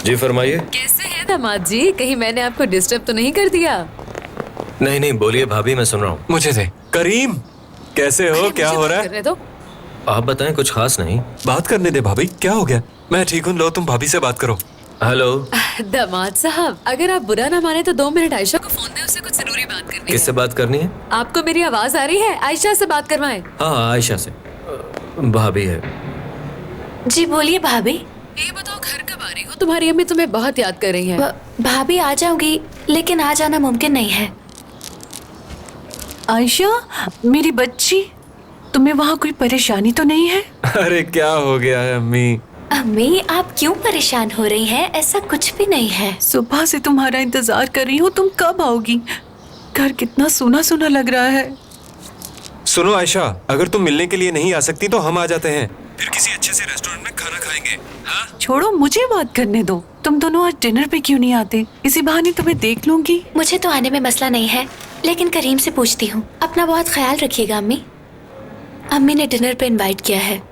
जी फरमाइए। कैसे हैं दामाद जी? कहीं मैंने आपको डिस्टर्ब तो नहीं कर दिया? नहीं नहीं, बोलिए भाभी, मैं सुन रहा हूँ। मुझे दे। करीम, कैसे हो? क्या हो रहा है? तो आप बताएं, कुछ खास नहीं। बात करने दे भाभी, क्या हो गया? मैं ठीक हूँ, लो तुम भाभी से बात करो। हेलो। दामाद साहब, अगर आप बुरा ना माने तो 2 मिनट आयशा को फोन दे, उससे कुछ जरूरी बात करनी किससे है। बात करनी है? आपको मेरी आवाज आ रही है? आयशा से बात करवाएं। हाँ, आयशा से। भाभी है। जी बोलिए भाभी। ये बताओ, घर कब आ रही हो? तुम्हारी अम्मी तुम्हें बहुत याद कर रही हैं। भाभी आ जाऊंगी, लेकिन आ जाना मुमकिन नहीं है। आयशा, मेरी बच्ची, तुम्हें वहाँ कोई परेशानी तो नहीं है? अरे क्या हो गया है अम्मी? अम्मी, आप क्यों परेशान हो रही हैं? ऐसा कुछ भी नहीं है। सुबह से तुम्हारा इंतजार कर रही हूँ, तुम कब आओगी? घर कितना सूना सूना लग रहा है। सुनो आयशा, अगर तुम मिलने के लिए नहीं आ सकती तो हम आ जाते हैं, फिर किसी अच्छे से रेस्टोरेंट में खाना खाएंगे। हाँ? छोड़ो, मुझे बात करने दो। तुम दोनों आज डिनर पे क्यों नहीं आते? इसी बहाने तुम्हें देख लूंगी। मुझे तो आने में मसला नहीं है, लेकिन करीम से पूछती हूँ। अपना बहुत ख्याल रखिएगा अम्मी। अम्मी ने डिनर पे इनवाइट किया है।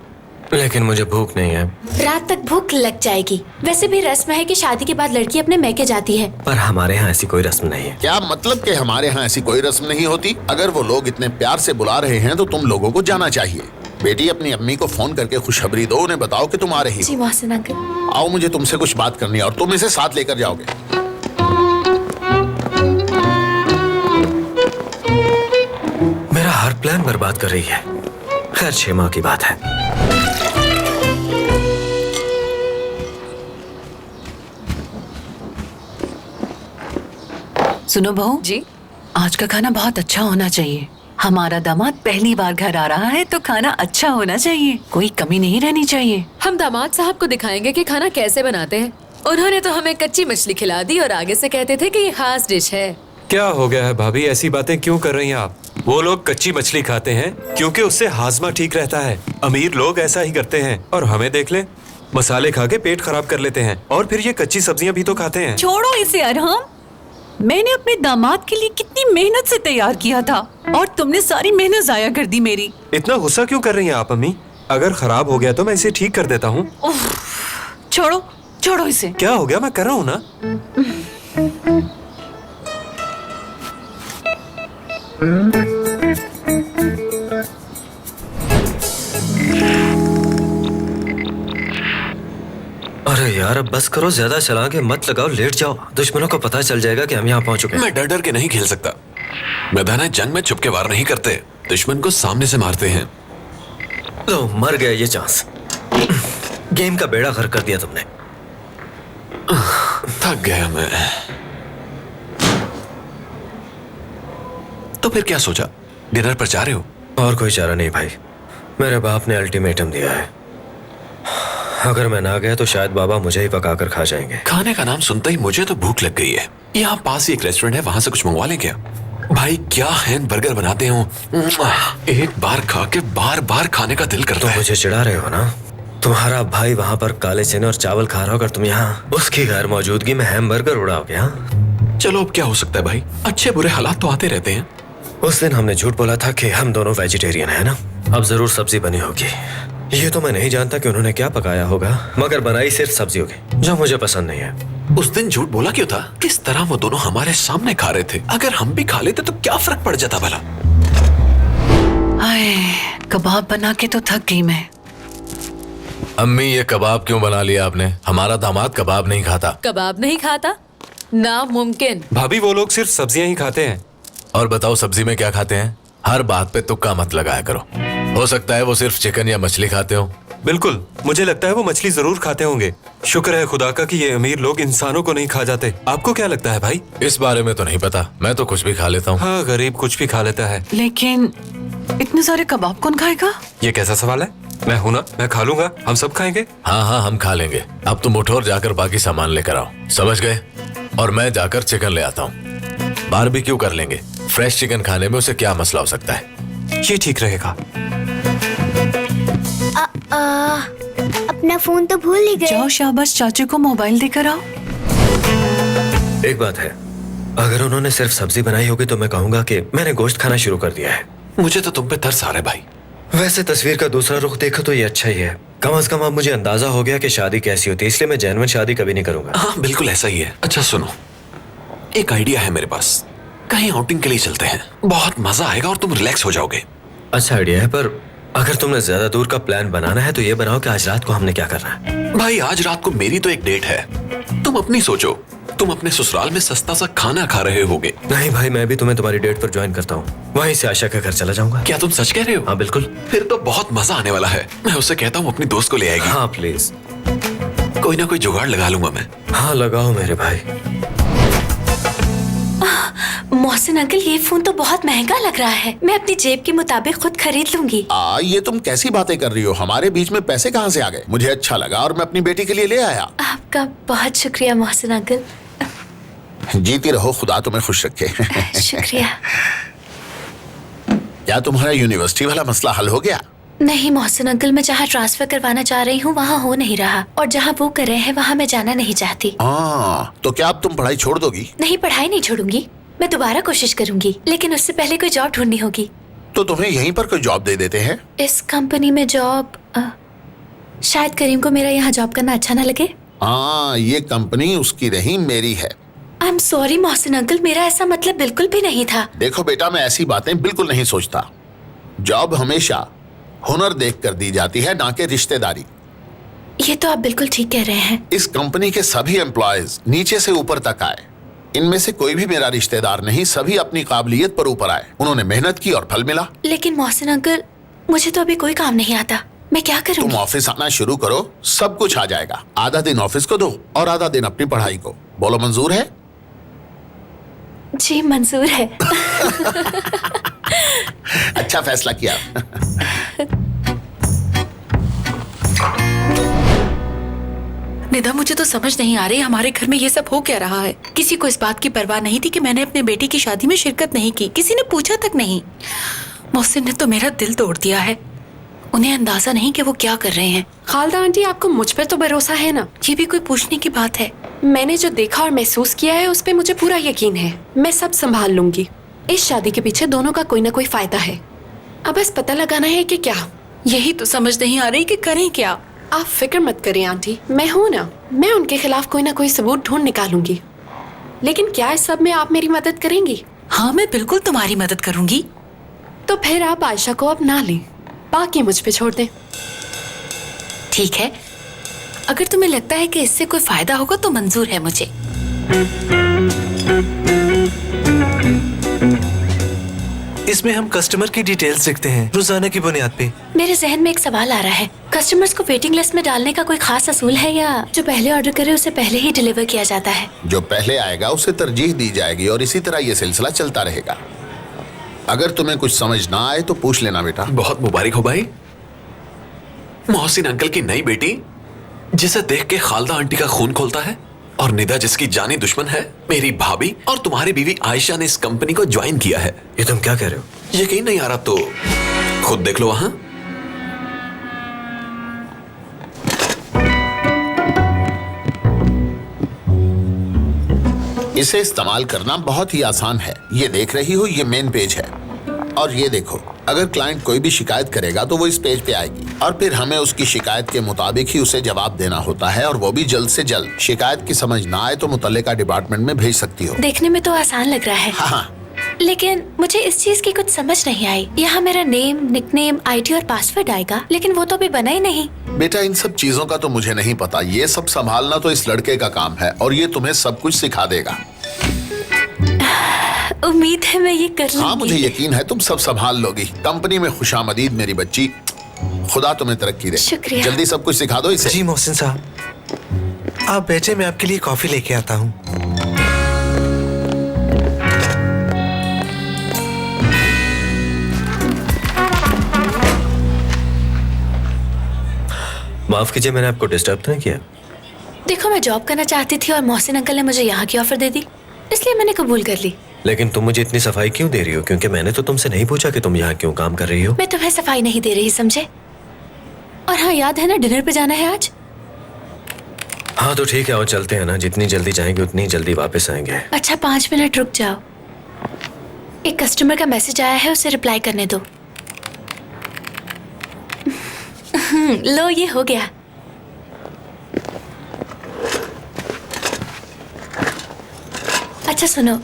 लेकिन मुझे भूख नहीं है। रात तक भूख लग जाएगी। वैसे भी रस्म है कि शादी के बाद लड़की अपने मैके जाती है। पर हमारे यहाँ ऐसी कोई रस्म नहीं है। क्या मतलब कि हमारे यहाँ ऐसी कोई रस्म नहीं होती? अगर वो लोग इतने प्यार से बुला रहे हैं तो तुम लोगों को जाना चाहिए। बेटी, अपनी अम्मी को फोन करके खुशखबरी दो, उन्हें बताओ कि तुम आ रही जी हो। मोहसिन अंकल। आओ, मुझे तुमसे कुछ बात करनी है और तुम इसे साथ लेकर जाओगे। मेरा हर प्लान बर्बाद कर रही है। खैर, 6 माह की बात है। सुनो बहू जी। आज का खाना बहुत अच्छा होना चाहिए। हमारा दामाद पहली बार घर आ रहा है तो खाना अच्छा होना चाहिए, कोई कमी नहीं रहनी चाहिए। हम दामाद साहब को दिखाएंगे कि खाना कैसे बनाते हैं। उन्होंने तो हमें कच्ची मछली खिला दी और आगे से कहते थे कि ये खास डिश है। क्या हो गया है भाभी, ऐसी बातें क्यों कर रही हैं आप? वो लोग कच्ची मछली खाते हैं क्योंकि उससे हाजमा ठीक रहता है। अमीर लोग ऐसा ही करते हैं, और हमें देख ले, मसाले खा के पेट खराब कर लेते हैं, और फिर ये कच्ची सब्जियां भी तो खाते हैं। छोड़ो इसे अरहम, मैंने अपने दामाद के लिए कितनी मेहनत से तैयार किया था और तुमने सारी मेहनत जाया कर दी मेरी। इतना गुस्सा क्यों कर रही हैं आप अम्मी? अगर खराब हो गया तो मैं इसे ठीक कर देता हूँ। छोड़ो छोड़ो इसे। क्या हो गया? मैं कर रहा हूँ ना। अरे यार, अब बस करो, ज्यादा चला के मत लगाओ, लेट जाओ। दुश्मनों को पता चल जाएगा कि हम यहाँ पहुंच चुके हैं। मैं डर डर के नहीं खेल सकता। मैदान जंग में छुपके वार नहीं करते, दुश्मन को सामने से मारते हैं। लो, मर गया ये चांस। गेम का बेड़ा गर्क कर दिया तुमने। थक गया मैं। तो फिर क्या सोचा, डिनर पर जा रहे हो? और कोई चारा नहीं भाई, मेरे बाप ने अल्टीमेटम दिया है। अगर मैं ना गया तो शायद बाबा मुझे ही पका कर खा जाएंगे। खाने का नाम सुनते ही मुझे तो भूख लग गई है। यहाँ पास ही एक रेस्टोरेंट है, वहां से कुछ मंगवा लें क्या? भाई क्या हैंड बर्गर बनाते हो, एक बार खा के बार बार खाने का दिल करता है। मुझे चिढ़ा रहे हो ना? तुम्हारा भाई वहां पर काले चने और चावल खा रहा होगा, तुम यहाँ उसकी गैर मौजूदगी में हैमबर्गर उड़ाओगे। हाँ, चलो अब क्या हो सकता है भाई, अच्छे बुरे हालात तो आते रहते हैं। उस दिन हमने झूठ बोला था कि हम दोनों वेजिटेरियन है ना। अब जरूर सब्जी बनी होगी। ये तो मैं नहीं जानता कि उन्होंने क्या पकाया होगा, मगर बनाई सिर्फ सब्जी होगी जो मुझे पसंद नहीं है। उस दिन झूठ बोला क्यों था? किस तरह वो दोनों हमारे सामने खा रहे थे। अगर हम भी खा लेते तो क्या फर्क पड़ जाता भला? हाय, कबाब बना के तो थक गई मैं। अम्मी, ये कबाब क्यों बना लिया आपने? हमारा दामाद कबाब नहीं खाता। कबाब नहीं खाता? नामुमकिन। भाभी, वो लोग सिर्फ सब्जियां ही खाते हैं। और बताओ, सब्जी में क्या खाते हैं? हर बात पे तुक्का मत लगाया करो। हो सकता है वो सिर्फ चिकन या मछली खाते हो। बिल्कुल, मुझे लगता है वो मछली जरूर खाते होंगे। शुक्र है खुदा का कि ये अमीर लोग इंसानों को नहीं खा जाते। आपको क्या लगता है भाई? इस बारे में तो नहीं पता, मैं तो कुछ भी खा लेता हूँ। हाँ, गरीब कुछ भी खा लेता है। लेकिन इतने सारे कबाब कौन खाएगा? ये कैसा सवाल है? मैं हूं ना, मैं खा लूंगा, हम सब खाएंगे। हाँ हाँ, हम खा लेंगे। अब तुम उठो और जाकर बाकी सामान लेकर आओ, समझ गए? और मैं जाकर चिकन ले आता हूँ। बारबेक्यू कर लेंगे। फ्रेश चिकन खाने में उसे क्या मसला हो सकता है? ये ठीक रहेगा। अपना फोन तो भूल ही गए। जाओ, शाबाश, चाचू को मोबाइल देकर आओ। एक बात है, अगर उन्होंने सिर्फ सब्जी बनाई होगी तो मैं कहूंगा कि मैंने गोश्त खाना शुरू कर दिया है। मुझे तो तुम पे तरस आ रहा है भाई। वैसे तस्वीर का दूसरा रुख देखो तो ये अच्छा ही है। कम से कम अब मुझे अंदाजा हो गया कि शादी कैसी होती है, इसलिए मैं जेन्युइन शादी कभी नहीं करूंगा। हाँ बिल्कुल ऐसा ही है। अच्छा सुनो, एक आइडिया है मेरे पास, कहीं आउटिंग के लिए चलते हैं, बहुत मजा आएगा और तुम रिलैक्स हो जाओगे। अच्छा आइडिया है, पर अगर तुमने ज्यादा दूर का प्लान बनाना है तो ये बनाओ कि आज रात को हमने क्या करना है। भाई आज रात को मेरी तो एक डेट है, तुम अपनी सोचो। तुम अपने ससुराल में सस्ता सा खाना खा रहे होगे। नहीं भाई, मैं भी तुम्हें तुम्हारी डेट पर ज्वाइन करता हूँ, वहीं से आशा के घर चला जाऊंगा। क्या तुम सच कह रहे हो? हाँ बिल्कुल। फिर तो बहुत मजा आने वाला है। मैं उससे कहता हूँ अपनी दोस्त को ले आएगी। हाँ प्लीज। कोई ना कोई जुगाड़ लगा लूंगा मैं। हाँ लगाओ मेरे भाई। मोहसिन अंकल, ये फोन तो बहुत महंगा लग रहा है। मैं अपनी जेब के मुताबिक खुद खरीद लूंगी। ये तुम कैसी बातें कर रही हो? हमारे बीच में पैसे कहाँ से आ गए? मुझे अच्छा लगा और मैं अपनी बेटी के लिए ले आया। आपका बहुत शुक्रिया मोहसिन अंकल। जीती रहो, खुदा तुम्हें खुश रखे। शुक्रिया। क्या तुम्हारा यूनिवर्सिटी वाला मसला हल हो गया? नहीं मोहसिन अंकल, मैं जहाँ ट्रांसफर करवाना चाह रही हूँ वहाँ हो नहीं रहा, और जहाँ वो कर रहे हैं वहाँ मैं जाना नहीं चाहती। तो क्या अब तुम पढ़ाई छोड़ दोगी? नहीं, पढ़ाई नहीं छोड़ूंगी, मैं दोबारा कोशिश करूंगी, लेकिन उससे पहले कोई जॉब ढूंढनी होगी। तो तुम्हें यहीं पर कोई जॉब दे देते हैं। इस कंपनी में जॉब शायद करीम को मेरा यहाँ जॉब करना अच्छा ना लगे। ये कंपनी उसकी नहीं, मेरी है। I am sorry Mohsin uncle, मेरा ऐसा मतलब बिल्कुल भी नहीं था। देखो बेटा, मैं ऐसी बातें बिल्कुल नहीं सोचता। जॉब हमेशा हुनर देख कर दी जाती है, ना कि रिश्तेदारी। ये तो आप बिल्कुल ठीक कह रहे हैं। इस कंपनी के सभी एम्प्लॉयज नीचे से ऊपर तक आए, इनमें से कोई भी मेरा रिश्तेदार नहीं। सभी अपनी काबिलियत पर ऊपर आए, उन्होंने मेहनत की और फल मिला। लेकिन मोहसिन अंकल, मुझे तो अभी कोई काम नहीं आता, मैं क्या तुम करूँगी? ऑफिस आना शुरू करो, सब कुछ आ जाएगा। आधा दिन ऑफिस को दो और आधा दिन अपनी पढ़ाई को। बोलो मंजूर है? जी मंजूर है। अच्छा फैसला किया। निदा, मुझे तो समझ नहीं आ रही हमारे घर में ये सब हो क्या रहा है। किसी को इस बात की परवाह नहीं थी कि मैंने अपने बेटी की शादी में शिरकत नहीं की, किसी ने पूछा तक नहीं। मोहसिन ने तो मेरा दिल तोड़ दिया है। उन्हें अंदाजा नहीं कि वो क्या कर रहे हैं। खालदा आंटी, आपको मुझ पर तो भरोसा है ना? ये भी कोई पूछने की बात है? मैंने जो देखा और महसूस किया है उस पे मुझे पूरा यकीन है। मैं सब संभाल लूंगी। इस शादी के पीछे दोनों का कोई ना कोई फायदा है, अब बस पता लगाना है कि क्या। यही तो समझ नहीं आ रही कि करें क्या। आप फिक्र मत करें आंटी, मैं हूं ना। मैं उनके खिलाफ कोई ना कोई सबूत ढूंढ निकालूंगी। लेकिन क्या इस सब में आप मेरी मदद करेंगी? हाँ, मैं बिल्कुल तुम्हारी मदद करूंगी। तो फिर आप आयशा को अब ना लें, बाकी मुझ पे छोड़ दें। ठीक है, अगर तुम्हें लगता है कि इससे कोई फायदा होगा तो मंजूर है मुझे। इसमें हम कस्टमर की डिटेल्स लिखते हैं रोजाना की बुनियाद पे। मेरे जहन में एक सवाल आ रहा है, कस्टमर्स को वेटिंग लिस्ट में डालने का कोई खास असूल है, या जो पहले ऑर्डर करे उसे पहले ही डिलीवर किया जाता है? जो पहले आएगा उसे तरजीह दी जाएगी और इसी तरह ये सिलसिला चलता रहेगा। अगर तुम्हें कुछ समझ ना आए तो पूछ लेना बेटा। बहुत मुबारक हो भाई, मोहसिन अंकल की नई बेटी, जिसे देख के खालदा आंटी का खून खोलता है, और निदा जिसकी जानी दुश्मन है, मेरी भाभी और तुम्हारी बीवी आयशा ने इस कंपनी को ज्वाइन किया है। ये तुम क्या कह रहे हो? यकीन नहीं आ रहा तो खुद देख लो वहां। इसे इस्तेमाल करना बहुत ही आसान है। ये देख रही हो, ये मेन पेज है, और ये देखो, अगर क्लाइंट कोई भी शिकायत करेगा तो वो इस पेज पे आएगी, और फिर हमें उसकी शिकायत के मुताबिक ही उसे जवाब देना होता है, और वो भी जल्द से जल्द। शिकायत की समझ ना आए तो मुतल्लिका डिपार्टमेंट में भेज सकती हो। देखने में तो आसान लग रहा है। हाँ, लेकिन मुझे इस चीज की कुछ समझ नहीं आई। यहाँ मेरा नेम, निकनेम, आईडी और पासवर्ड आएगा, लेकिन वो तो अभी बना ही नहीं। बेटा इन सब चीजों का तो मुझे नहीं पता। ये सब संभालना तो इस लड़के का काम है, और ये तुम्हें सब कुछ सिखा देगा। उम्मीद है मैं ये कर लूंगी। हाँ, मुझे यकीन है तुम सब संभाल लोगी। कंपनी में खुशामदीद मेरी बच्ची, खुदा तुम्हें तरक्की दे। शुक्रिया। जल्दी सब कुछ सिखा दो इसे। जी मोहसिन साहब, आप बैठे, मैं आपके लिए कॉफी लेके आता हूँ। माफ कीजिए, मैंने आपको डिस्टर्ब तो नहीं किया? देखो, मैं जॉब करना चाहती थी और मोहसिन अंकल ने मुझे यहाँ की ऑफर दे दी, इसलिए मैंने कबूल कर ली। लेकिन तुम मुझे इतनी सफाई क्यों दे रही हो? क्योंकि मैंने तो तुमसे नहीं पूछा कि तुम यहाँ क्यों काम कर रही हो। मैं तुम्हें सफाई नहीं दे रही, समझे? और हाँ, याद है ना, डिनर पे जाना है आज। हाँ तो ठीक है, और चलते हैं ना। जितनी जल्दी जाएंगे उतनी जल्दी वापस आएंगे। अच्छा, 5 मिनट रुक जाओ। एक कस्टमर का मैसेज आया है, उसे रिप्लाई करने दो। लो ये हो गया। अच्छा सुनो,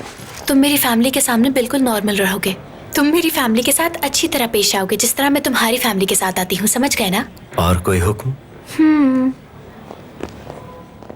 तुम मेरी फैमिली के सामने बिल्कुल नॉर्मल रहोगे। तुम मेरी फैमिली के साथ अच्छी तरह पेश आओगे, जिस तरह मैं तुम्हारी फैमिली के साथ आती हूँ, समझ गए ना? और कोई हुक्म?